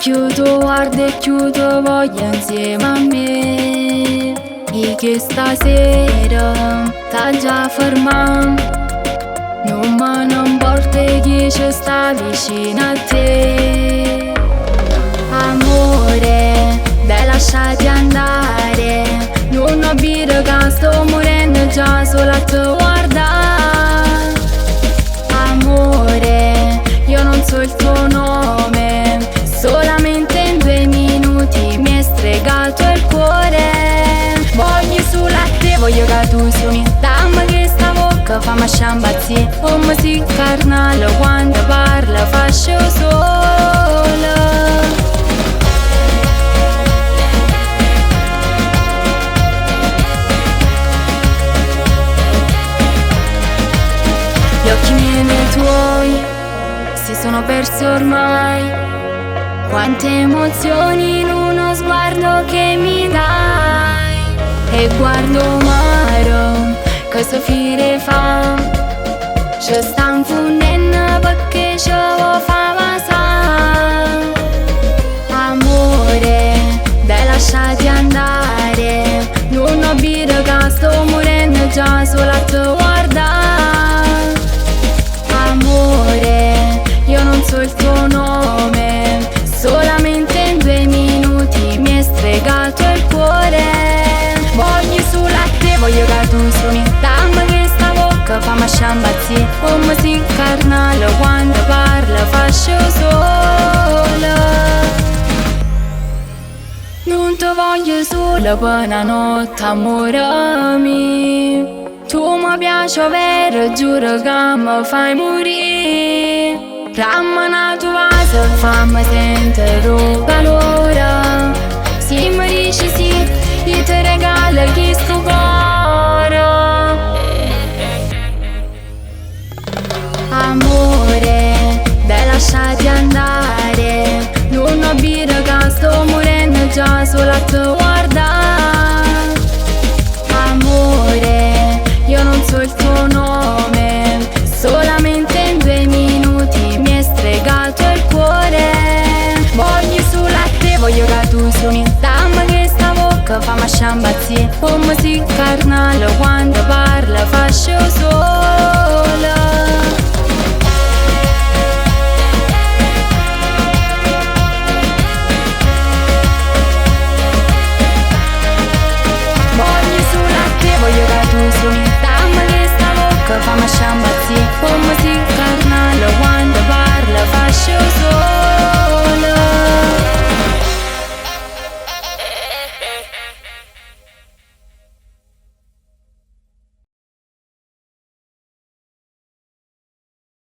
chiudo, guarda e chiudo, voglio insieme a me. E che stasera sta già fermando, non me ne importa chi ci sta vicino a te. Amore, dai lasciati andare, non ho birra che sto morendo già solo a te guardare. Amore, io non so il tuo nome, solamente in 2 minuti mi hai stregato il cuore. Voglio solo a te, voglio che tu suoni, dammi che sta bocca fammi sciambazzì. Oh musica carnale quando parla faccio sola. Gli occhi miei e tuoi si sono persi ormai, quante emozioni in uno sguardo che mi dai. E guardo mare che soffire fa, ci sta infondendo perché ci vuoi far passare. Amore, dai lasciati andare, non ho birra che sto morendo già solo a te guardare. Amore, io non so il tuo nome, solamente in 2 minuti mi hai stregato il cuore. Voglio solo a te, voglio che tu suoni, dammi che sta bocca fammi sciambazzì. Oh musica carnale quando parla faccio sola. Non ti voglio solo per una notte, amore mio. Tu mi piaci vero, giuro che mi fai morire. Dammi una tua vase, fammi sentire il calore. Se mi dici sì, io ti regalo questo cuore. Amore, dai lasciati andare, non ho birra che sto morendo già solo a te guardare. Amore, io non so il tuo nome, solamente in 2 minuti mi hai stregato il cuore. Voglio solo a te, voglio che tu suoni, dammi che sta bocca fammi sciambazzì. Oh musica carnale quando parla faccio sola.